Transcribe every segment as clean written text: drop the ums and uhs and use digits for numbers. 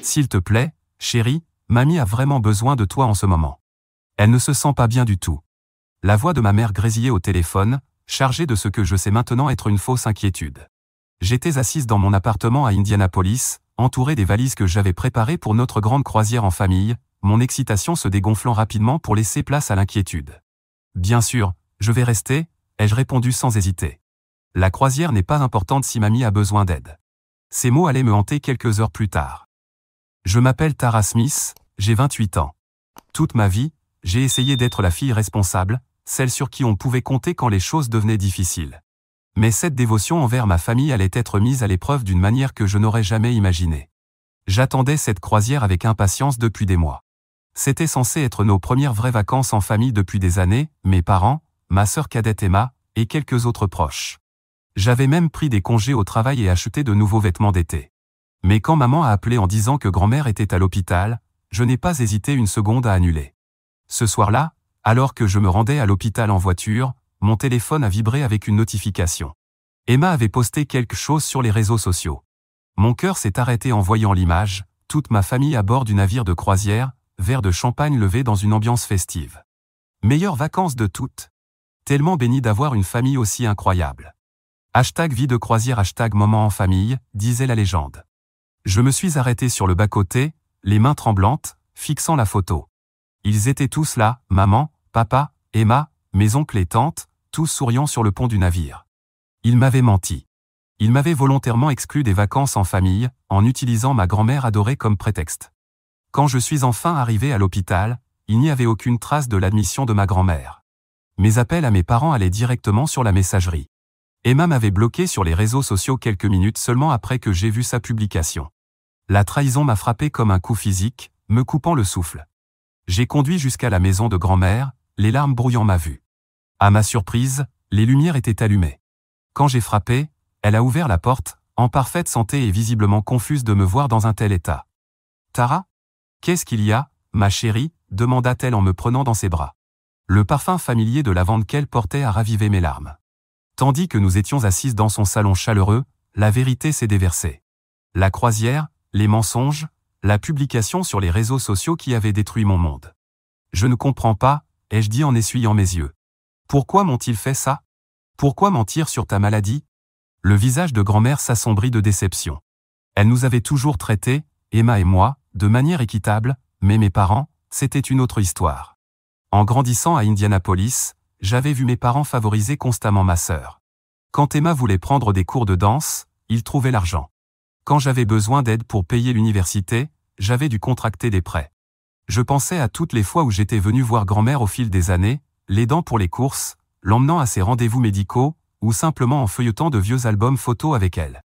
S'il te plaît, chérie, mamie a vraiment besoin de toi en ce moment. Elle ne se sent pas bien du tout. La voix de ma mère grésillait au téléphone, chargée de ce que je sais maintenant être une fausse inquiétude. J'étais assise dans mon appartement à Indianapolis, entourée des valises que j'avais préparées pour notre grande croisière en famille, mon excitation se dégonflant rapidement pour laisser place à l'inquiétude. Bien sûr, je vais rester, ai-je répondu sans hésiter. La croisière n'est pas importante si mamie a besoin d'aide. Ces mots allaient me hanter quelques heures plus tard. Je m'appelle Tara Smith, j'ai 28 ans. Toute ma vie, j'ai essayé d'être la fille responsable, celle sur qui on pouvait compter quand les choses devenaient difficiles. Mais cette dévotion envers ma famille allait être mise à l'épreuve d'une manière que je n'aurais jamais imaginée. J'attendais cette croisière avec impatience depuis des mois. C'était censé être nos premières vraies vacances en famille depuis des années, mes parents, ma sœur cadette Emma, et quelques autres proches. J'avais même pris des congés au travail et acheté de nouveaux vêtements d'été. Mais quand maman a appelé en disant que grand-mère était à l'hôpital, je n'ai pas hésité une seconde à annuler. Ce soir-là, alors que je me rendais à l'hôpital en voiture, mon téléphone a vibré avec une notification. Emma avait posté quelque chose sur les réseaux sociaux. Mon cœur s'est arrêté en voyant l'image, toute ma famille à bord du navire de croisière, verre de champagne levé dans une ambiance festive. Meilleures vacances de toutes. Tellement béni d'avoir une famille aussi incroyable. #vie de croisière #moment en famille, disait la légende. Je me suis arrêté sur le bas-côté, les mains tremblantes, fixant la photo. Ils étaient tous là, maman, papa, Emma, mes oncles et tantes, tous souriant sur le pont du navire. Ils m'avaient menti. Ils m'avaient volontairement exclu des vacances en famille, en utilisant ma grand-mère adorée comme prétexte. Quand je suis enfin arrivé à l'hôpital, il n'y avait aucune trace de l'admission de ma grand-mère. Mes appels à mes parents allaient directement sur la messagerie. Emma m'avait bloqué sur les réseaux sociaux quelques minutes seulement après que j'ai vu sa publication. La trahison m'a frappé comme un coup physique, me coupant le souffle. J'ai conduit jusqu'à la maison de grand-mère, les larmes brouillant ma vue. À ma surprise, les lumières étaient allumées. Quand j'ai frappé, elle a ouvert la porte, en parfaite santé et visiblement confuse de me voir dans un tel état. « Tara ? Qu'est-ce qu'il y a, ma chérie ?» demanda-t-elle en me prenant dans ses bras. Le parfum familier de lavande qu'elle portait a ravivé mes larmes. Tandis que nous étions assises dans son salon chaleureux, la vérité s'est déversée. La croisière, les mensonges, la publication sur les réseaux sociaux qui avaient détruit mon monde. Je ne comprends pas, ai-je dit en essuyant mes yeux. Pourquoi m'ont-ils fait ça? Pourquoi mentir sur ta maladie? Le visage de grand-mère s'assombrit de déception. Elle nous avait toujours traités, Emma et moi, de manière équitable, mais mes parents, c'était une autre histoire. En grandissant à Indianapolis, j'avais vu mes parents favoriser constamment ma sœur. Quand Emma voulait prendre des cours de danse, ils trouvaient l'argent. Quand j'avais besoin d'aide pour payer l'université, j'avais dû contracter des prêts. Je pensais à toutes les fois où j'étais venu voir grand-mère au fil des années, l'aidant pour les courses, l'emmenant à ses rendez-vous médicaux, ou simplement en feuilletant de vieux albums photos avec elle.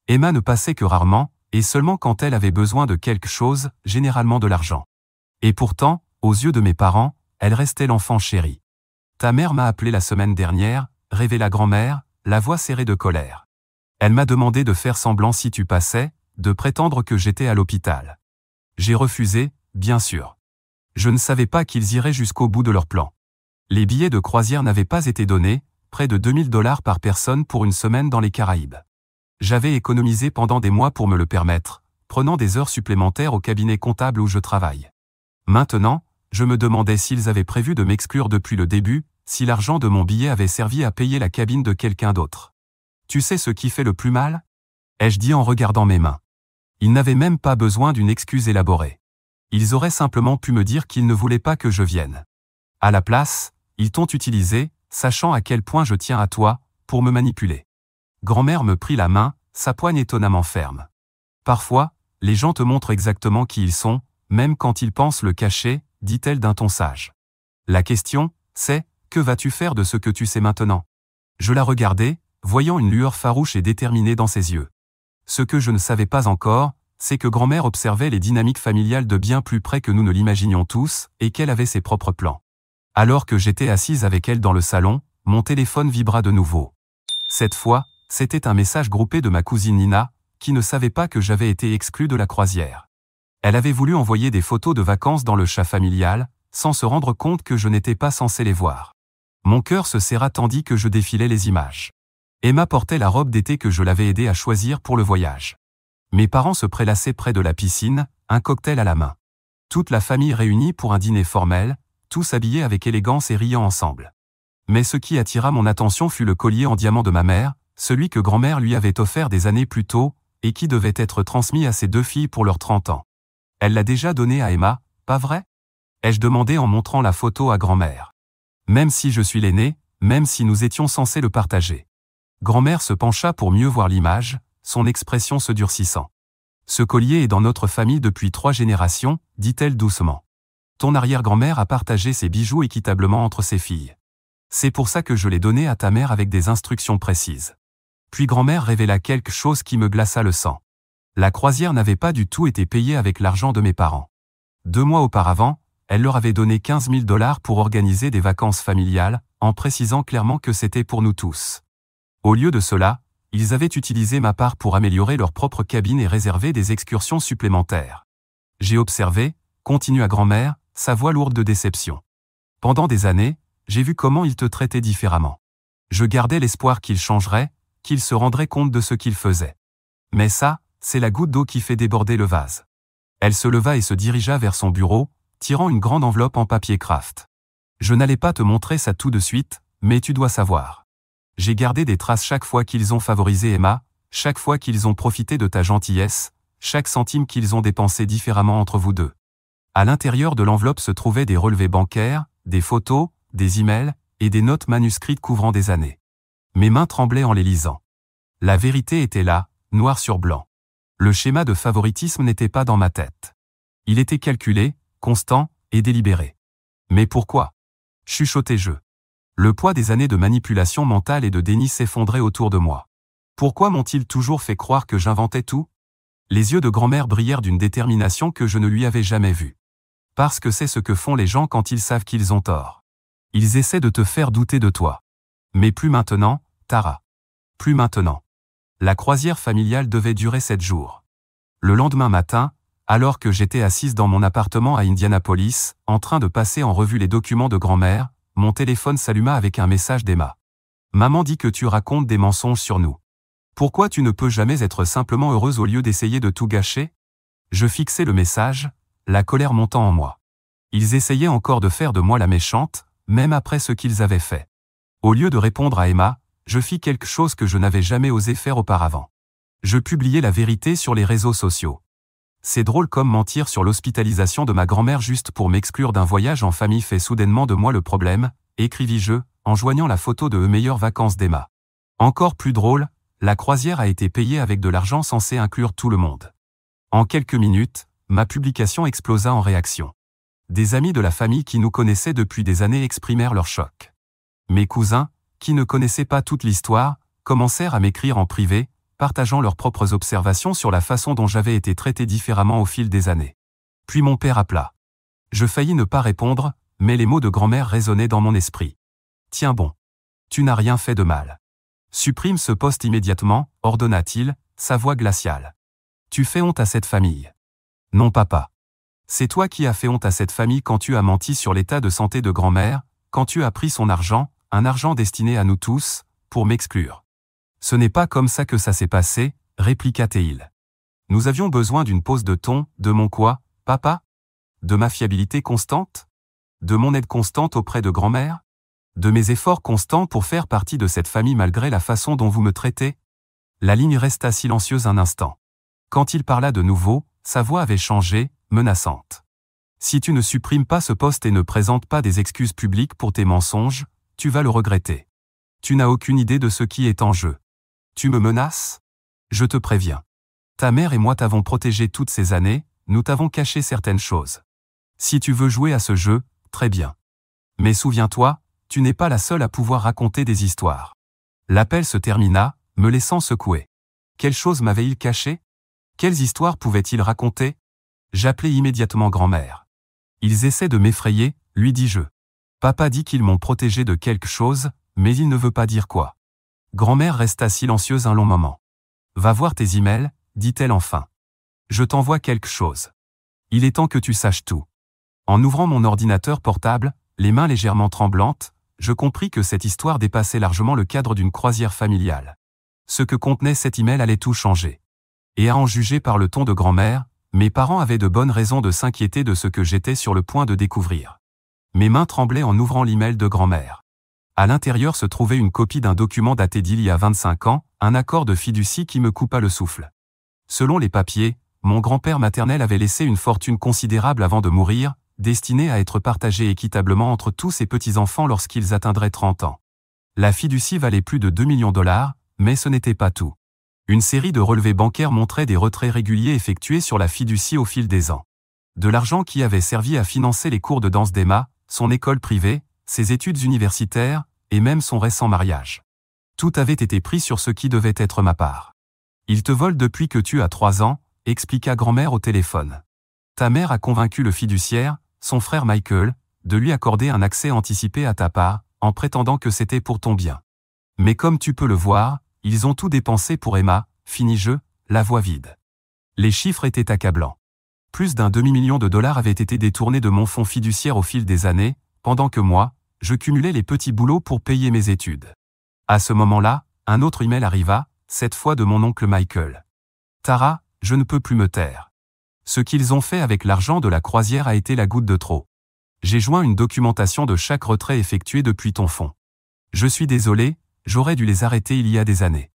Emma ne passait que rarement, et seulement quand elle avait besoin de quelque chose, généralement de l'argent. Et pourtant, aux yeux de mes parents, elle restait l'enfant chéri. Ta mère m'a appelé la semaine dernière, révéla grand-mère, la voix serrée de colère. Elle m'a demandé de faire semblant si tu passais, de prétendre que j'étais à l'hôpital. J'ai refusé, bien sûr. Je ne savais pas qu'ils iraient jusqu'au bout de leur plan. Les billets de croisière n'avaient pas été donnés, près de 2000 $ par personne pour une semaine dans les Caraïbes. J'avais économisé pendant des mois pour me le permettre, prenant des heures supplémentaires au cabinet comptable où je travaille. Maintenant, je me demandais s'ils avaient prévu de m'exclure depuis le début, si l'argent de mon billet avait servi à payer la cabine de quelqu'un d'autre. Tu sais ce qui fait le plus mal? Ai-je dit en regardant mes mains. Ils n'avaient même pas besoin d'une excuse élaborée. Ils auraient simplement pu me dire qu'ils ne voulaient pas que je vienne. À la place, ils t'ont utilisé, sachant à quel point je tiens à toi, pour me manipuler. Grand-mère me prit la main, sa poigne étonnamment ferme. Parfois, les gens te montrent exactement qui ils sont, même quand ils pensent le cacher, dit-elle d'un ton sage. La question, c'est, que vas-tu faire de ce que tu sais maintenant? Je la regardais, voyant une lueur farouche et déterminée dans ses yeux. Ce que je ne savais pas encore, c'est que grand-mère observait les dynamiques familiales de bien plus près que nous ne l'imaginions tous, et qu'elle avait ses propres plans. Alors que j'étais assise avec elle dans le salon, mon téléphone vibra de nouveau. Cette fois, c'était un message groupé de ma cousine Nina, qui ne savait pas que j'avais été exclu de la croisière. Elle avait voulu envoyer des photos de vacances dans le chat familial, sans se rendre compte que je n'étais pas censé les voir. Mon cœur se serra tandis que je défilais les images. Emma portait la robe d'été que je l'avais aidée à choisir pour le voyage. Mes parents se prélassaient près de la piscine, un cocktail à la main. Toute la famille réunie pour un dîner formel, tous habillés avec élégance et riant ensemble. Mais ce qui attira mon attention fut le collier en diamant de ma mère, celui que grand-mère lui avait offert des années plus tôt, et qui devait être transmis à ses 2 filles pour leurs 30 ans. Elle l'a déjà donné à Emma, pas vrai? Ai-je demandé en montrant la photo à grand-mère. Même si je suis l'aîné, même si nous étions censés le partager. Grand-mère se pencha pour mieux voir l'image, son expression se durcissant. Ce collier est dans notre famille depuis 3 générations, dit-elle doucement. Ton arrière-grand-mère a partagé ses bijoux équitablement entre ses filles. C'est pour ça que je l'ai donné à ta mère avec des instructions précises. Puis grand-mère révéla quelque chose qui me glaça le sang. La croisière n'avait pas du tout été payée avec l'argent de mes parents. 2 mois auparavant, elle leur avait donné 15 000 $ pour organiser des vacances familiales, en précisant clairement que c'était pour nous tous. Au lieu de cela, ils avaient utilisé ma part pour améliorer leur propre cabine et réserver des excursions supplémentaires. J'ai observé, continua grand-mère, sa voix lourde de déception. Pendant des années, j'ai vu comment ils te traitaient différemment. Je gardais l'espoir qu'ils changeraient, qu'ils se rendraient compte de ce qu'ils faisaient. Mais ça, c'est la goutte d'eau qui fait déborder le vase. Elle se leva et se dirigea vers son bureau, tirant une grande enveloppe en papier craft. Je n'allais pas te montrer ça tout de suite, mais tu dois savoir. J'ai gardé des traces chaque fois qu'ils ont favorisé Emma, chaque fois qu'ils ont profité de ta gentillesse, chaque centime qu'ils ont dépensé différemment entre vous deux. À l'intérieur de l'enveloppe se trouvaient des relevés bancaires, des photos, des emails, et des notes manuscrites couvrant des années. Mes mains tremblaient en les lisant. La vérité était là, noir sur blanc. Le schéma de favoritisme n'était pas dans ma tête. Il était calculé, constant, et délibéré. Mais pourquoi? Chuchotais-je. Le poids des années de manipulation mentale et de déni s'effondrait autour de moi. Pourquoi m'ont-ils toujours fait croire que j'inventais tout? Les yeux de grand-mère brillèrent d'une détermination que je ne lui avais jamais vue. Parce que c'est ce que font les gens quand ils savent qu'ils ont tort. Ils essaient de te faire douter de toi. Mais plus maintenant, Tara. Plus maintenant. La croisière familiale devait durer 7 jours. Le lendemain matin, alors que j'étais assise dans mon appartement à Indianapolis, en train de passer en revue les documents de grand-mère, mon téléphone s'alluma avec un message d'Emma. Maman dit que tu racontes des mensonges sur nous. Pourquoi tu ne peux jamais être simplement heureuse au lieu d'essayer de tout gâcher? Je fixais le message, la colère montant en moi. Ils essayaient encore de faire de moi la méchante, même après ce qu'ils avaient fait. Au lieu de répondre à Emma, je fis quelque chose que je n'avais jamais osé faire auparavant. Je publiai la vérité sur les réseaux sociaux. C'est drôle comme mentir sur l'hospitalisation de ma grand-mère juste pour m'exclure d'un voyage en famille fait soudainement de moi le problème, écrivis-je, en joignant la photo de meilleures vacances d'Emma. Encore plus drôle, la croisière a été payée avec de l'argent censé inclure tout le monde. En quelques minutes, ma publication explosa en réaction. Des amis de la famille qui nous connaissaient depuis des années exprimèrent leur choc. Mes cousins, qui ne connaissaient pas toute l'histoire, commencèrent à m'écrire en privé, partageant leurs propres observations sur la façon dont j'avais été traité différemment au fil des années. Puis mon père appela. Je faillis ne pas répondre, mais les mots de grand-mère résonnaient dans mon esprit. Tiens bon. Tu n'as rien fait de mal. Supprime ce poste immédiatement, ordonna-t-il, sa voix glaciale. Tu fais honte à cette famille. Non papa. C'est toi qui as fait honte à cette famille quand tu as menti sur l'état de santé de grand-mère, quand tu as pris son argent, un argent destiné à nous tous, pour m'exclure. Ce n'est pas comme ça que ça s'est passé, répliqua-t-il. Nous avions besoin d'une pause de ton, de mon quoi, papa? De ma fiabilité constante? De mon aide constante auprès de grand-mère? De mes efforts constants pour faire partie de cette famille malgré la façon dont vous me traitez? La ligne resta silencieuse un instant. Quand il parla de nouveau, sa voix avait changé, menaçante. Si tu ne supprimes pas ce poste et ne présentes pas des excuses publiques pour tes mensonges, tu vas le regretter. Tu n'as aucune idée de ce qui est en jeu. Tu me menaces? Je te préviens. Ta mère et moi t'avons protégé toutes ces années, nous t'avons caché certaines choses. Si tu veux jouer à ce jeu, très bien. Mais souviens-toi, tu n'es pas la seule à pouvoir raconter des histoires. L'appel se termina, me laissant secouer. Quelle chose m'avait-il caché? Quelles histoires pouvait-il raconter? J'appelai immédiatement grand-mère. Ils essaient de m'effrayer, lui dis-je. Papa dit qu'ils m'ont protégé de quelque chose, mais il ne veut pas dire quoi. Grand-mère resta silencieuse un long moment. Va voir tes emails, dit-elle enfin. Je t'envoie quelque chose. Il est temps que tu saches tout. En ouvrant mon ordinateur portable, les mains légèrement tremblantes, je compris que cette histoire dépassait largement le cadre d'une croisière familiale. Ce que contenait cet email allait tout changer. Et à en juger par le ton de grand-mère, Mes parents avaient de bonnes raisons de s'inquiéter de ce que j'étais sur le point de découvrir. Mes mains tremblaient en ouvrant l'email de grand-mère. À l'intérieur se trouvait une copie d'un document daté d'il y a 25 ans, un accord de fiducie qui me coupa le souffle. Selon les papiers, mon grand-père maternel avait laissé une fortune considérable avant de mourir, destinée à être partagée équitablement entre tous ses petits-enfants lorsqu'ils atteindraient 30 ans. La fiducie valait plus de 2 millions de $, mais ce n'était pas tout. Une série de relevés bancaires montrait des retraits réguliers effectués sur la fiducie au fil des ans. De l'argent qui avait servi à financer les cours de danse d'Emma, son école privée, ses études universitaires, et même son récent mariage. Tout avait été pris sur ce qui devait être ma part. Il te vole depuis que tu as 3 ans, expliqua grand-mère au téléphone. Ta mère a convaincu le fiduciaire, son frère Michael, de lui accorder un accès anticipé à ta part, en prétendant que c'était pour ton bien. Mais comme tu peux le voir, ils ont tout dépensé pour Emma, finis-je, la voix vide. Les chiffres étaient accablants. Plus d'un demi-million de dollars avaient été détournés de mon fonds fiduciaire au fil des années, pendant que moi, je cumulais les petits boulots pour payer mes études. À ce moment-là, un autre email arriva, cette fois de mon oncle Michael. Tara, je ne peux plus me taire. Ce qu'ils ont fait avec l'argent de la croisière a été la goutte de trop. J'ai joint une documentation de chaque retrait effectué depuis ton fonds. Je suis désolé, j'aurais dû les arrêter il y a des années.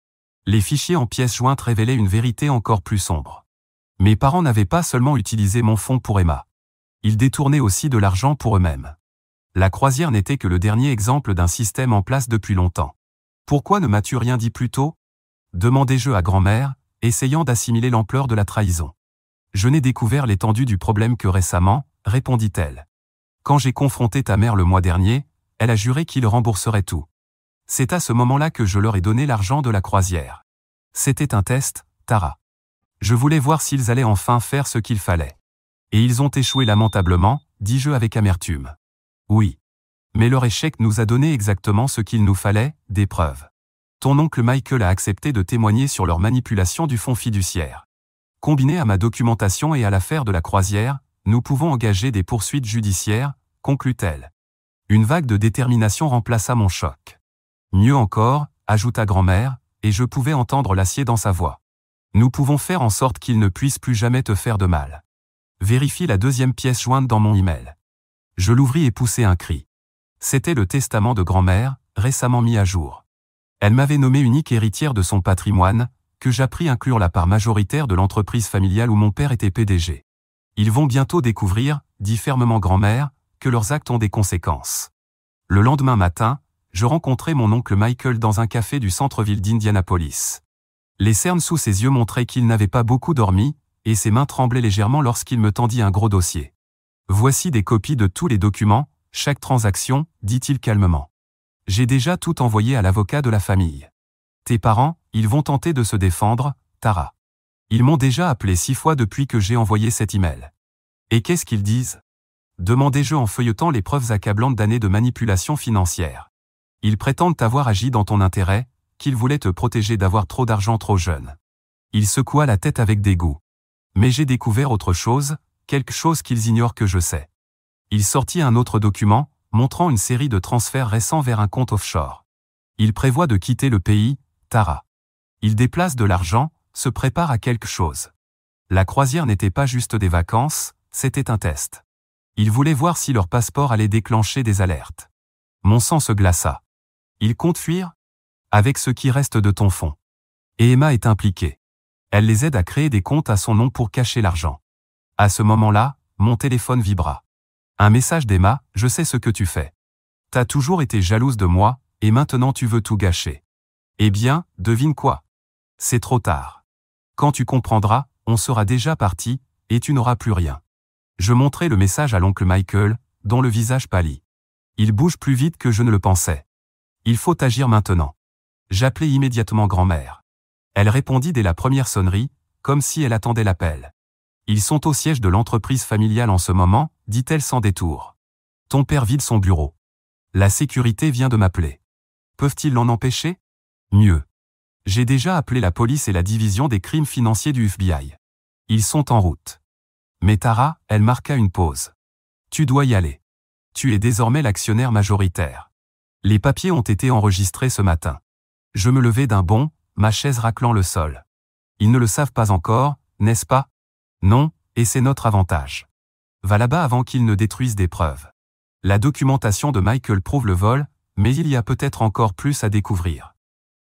Les fichiers en pièces jointes révélaient une vérité encore plus sombre. Mes parents n'avaient pas seulement utilisé mon fonds pour Emma. Ils détournaient aussi de l'argent pour eux-mêmes. La croisière n'était que le dernier exemple d'un système en place depuis longtemps. Pourquoi ne m'as-tu rien dit plus tôt ? Demandai-je à grand-mère, essayant d'assimiler l'ampleur de la trahison. Je n'ai découvert l'étendue du problème que récemment, répondit-elle. Quand j'ai confronté ta mère le mois dernier, elle a juré qu'il rembourserait tout. C'est à ce moment-là que je leur ai donné l'argent de la croisière. C'était un test, Tara. Je voulais voir s'ils allaient enfin faire ce qu'il fallait. Et ils ont échoué lamentablement, dis-je avec amertume. Oui. Mais leur échec nous a donné exactement ce qu'il nous fallait, des preuves. Ton oncle Michael a accepté de témoigner sur leur manipulation du fonds fiduciaire. Combiné à ma documentation et à l'affaire de la croisière, nous pouvons engager des poursuites judiciaires, conclut-elle. Une vague de détermination remplaça mon choc. Mieux encore, ajouta grand-mère, et je pouvais entendre l'acier dans sa voix. Nous pouvons faire en sorte qu'ils ne puissent plus jamais te faire de mal. Vérifie la deuxième pièce jointe dans mon email. Je l'ouvris et poussai un cri. C'était le testament de grand-mère, récemment mis à jour. Elle m'avait nommé unique héritière de son patrimoine, que j'appris inclure la part majoritaire de l'entreprise familiale où mon père était PDG. Ils vont bientôt découvrir, dit fermement grand-mère, que leurs actes ont des conséquences. Le lendemain matin, je rencontrai mon oncle Michael dans un café du centre-ville d'Indianapolis. Les cernes sous ses yeux montraient qu'il n'avait pas beaucoup dormi, et ses mains tremblaient légèrement lorsqu'il me tendit un gros dossier. Voici des copies de tous les documents, chaque transaction, dit-il calmement. J'ai déjà tout envoyé à l'avocat de la famille. Tes parents, ils vont tenter de se défendre, Tara. Ils m'ont déjà appelé 6 fois depuis que j'ai envoyé cet email. Et qu'est-ce qu'ils disent ? Demandai-je en feuilletant les preuves accablantes d'années de manipulation financière. Ils prétendent avoir agi dans ton intérêt, qu'ils voulaient te protéger d'avoir trop d'argent trop jeune. Il secoua la tête avec dégoût. Mais j'ai découvert autre chose, quelque chose qu'ils ignorent que je sais. Il sortit un autre document, montrant une série de transferts récents vers un compte offshore. Il prévoit de quitter le pays, Tara. Il déplace de l'argent, se prépare à quelque chose. La croisière n'était pas juste des vacances, c'était un test. Il voulait voir si leur passeport allait déclencher des alertes. Mon sang se glaça. Il compte fuir ? Avec ce qui reste de ton fonds. Et Emma est impliquée. Elle les aide à créer des comptes à son nom pour cacher l'argent. À ce moment-là, mon téléphone vibra. Un message d'Emma, je sais ce que tu fais. T'as toujours été jalouse de moi, et maintenant tu veux tout gâcher. Eh bien, devine quoi ? C'est trop tard. Quand tu comprendras, on sera déjà parti, et tu n'auras plus rien. Je montrai le message à l'oncle Michael, dont le visage pâlit. Il bouge plus vite que je ne le pensais. Il faut agir maintenant. J'appelai immédiatement grand-mère. Elle répondit dès la première sonnerie, comme si elle attendait l'appel. Ils sont au siège de l'entreprise familiale en ce moment, dit-elle sans détour. Ton père vide son bureau. La sécurité vient de m'appeler. Peuvent-ils l'en empêcher ? Mieux. J'ai déjà appelé la police et la division des crimes financiers du FBI. Ils sont en route. Mais Tara, elle marqua une pause. Tu dois y aller. Tu es désormais l'actionnaire majoritaire. Les papiers ont été enregistrés ce matin. Je me levai d'un bond, ma chaise raclant le sol. Ils ne le savent pas encore, n'est-ce pas ? Non, et c'est notre avantage. Va là-bas avant qu'ils ne détruisent des preuves. La documentation de Michael prouve le vol, mais il y a peut-être encore plus à découvrir.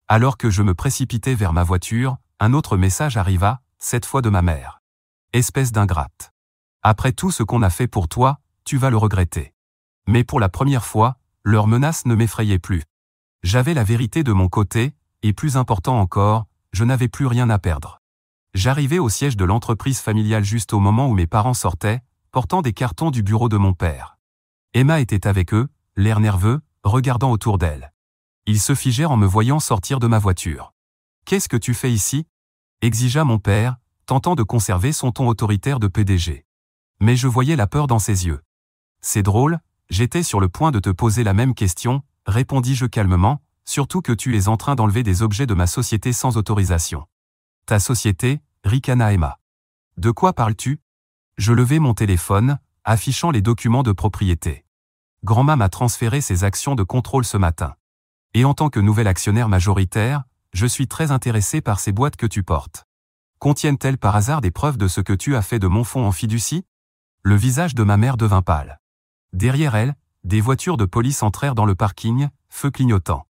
Alors que je me précipitais vers ma voiture, un autre message arriva, cette fois de ma mère. Espèce d'ingrate. Après tout ce qu'on a fait pour toi, tu vas le regretter. Mais pour la première fois, leurs menaces ne m'effrayaient plus. J'avais la vérité de mon côté, et plus important encore, je n'avais plus rien à perdre. J'arrivais au siège de l'entreprise familiale juste au moment où mes parents sortaient, portant des cartons du bureau de mon père. Emma était avec eux, l'air nerveux, regardant autour d'elle. Ils se figèrent en me voyant sortir de ma voiture. « Qu'est-ce que tu fais ici ?» exigea mon père, tentant de conserver son ton autoritaire de PDG. Mais je voyais la peur dans ses yeux. « C'est drôle, j'étais sur le point de te poser la même question, répondis-je calmement, surtout que tu es en train d'enlever des objets de ma société sans autorisation. » Ta société, ricana Emma. De quoi parles-tu? Je levai mon téléphone, affichant les documents de propriété. Grand-ma m'a transféré ses actions de contrôle ce matin. Et en tant que nouvel actionnaire majoritaire, je suis très intéressé par ces boîtes que tu portes. Contiennent-elles par hasard des preuves de ce que tu as fait de mon fonds en fiducie? Le visage de ma mère devint pâle. Derrière elle, des voitures de police entrèrent dans le parking, feu clignotant.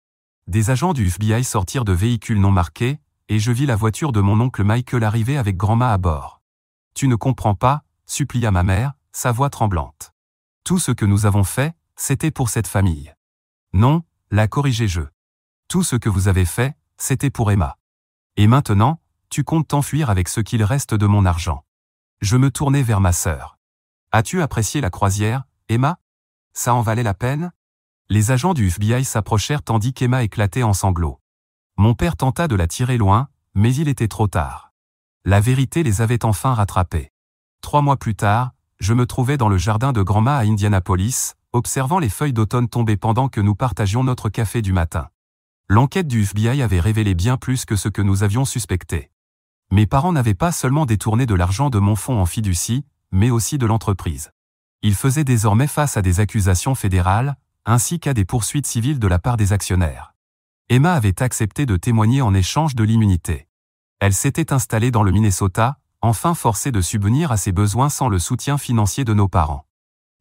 Des agents du FBI sortirent de véhicules non marqués, et je vis la voiture de mon oncle Michael arriver avec grand-ma à bord. « Tu ne comprends pas » supplia ma mère, sa voix tremblante. « Tout ce que nous avons fait, c'était pour cette famille. »« Non » la corrigeai-je. « Tout ce que vous avez fait, c'était pour Emma. Et maintenant, tu comptes t'enfuir avec ce qu'il reste de mon argent. » Je me tournai vers ma sœur. « As-tu apprécié la croisière, Emma? Ça en valait la peine ?» Les agents du FBI s'approchèrent tandis qu'Emma éclatait en sanglots. Mon père tenta de la tirer loin, mais il était trop tard. La vérité les avait enfin rattrapés. 3 mois plus tard, je me trouvais dans le jardin de grand-ma à Indianapolis, observant les feuilles d'automne tomber pendant que nous partagions notre café du matin. L'enquête du FBI avait révélé bien plus que ce que nous avions suspecté. Mes parents n'avaient pas seulement détourné de l'argent de mon fonds en fiducie, mais aussi de l'entreprise. Ils faisaient désormais face à des accusations fédérales, ainsi qu'à des poursuites civiles de la part des actionnaires. Emma avait accepté de témoigner en échange de l'immunité. Elle s'était installée dans le Minnesota, enfin forcée de subvenir à ses besoins sans le soutien financier de nos parents.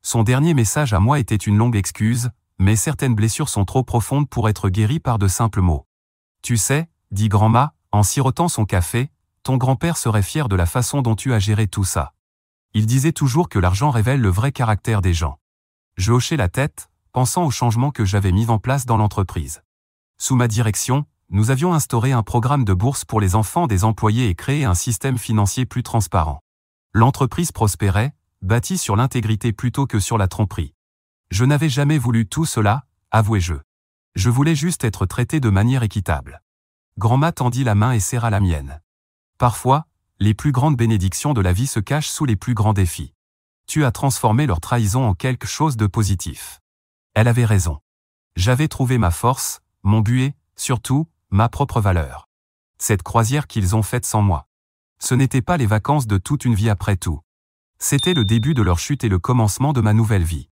Son dernier message à moi était une longue excuse, mais certaines blessures sont trop profondes pour être guéries par de simples mots. « Tu sais, » dit grand-ma, en sirotant son café, « ton grand-père serait fier de la façon dont tu as géré tout ça. Il disait toujours que l'argent révèle le vrai caractère des gens. » Je hochai la tête, pensant aux changements que j'avais mis en place dans l'entreprise. Sous ma direction, nous avions instauré un programme de bourse pour les enfants des employés et créé un système financier plus transparent. L'entreprise prospérait, bâtie sur l'intégrité plutôt que sur la tromperie. Je n'avais jamais voulu tout cela, avouai-je. Je voulais juste être traité de manière équitable. Grand-ma tendit la main et serra la mienne. Parfois, les plus grandes bénédictions de la vie se cachent sous les plus grands défis. Tu as transformé leur trahison en quelque chose de positif. Elle avait raison. J'avais trouvé ma force, mon but et, surtout, ma propre valeur. Cette croisière qu'ils ont faite sans moi. Ce n'était pas les vacances de toute une vie après tout. C'était le début de leur chute et le commencement de ma nouvelle vie.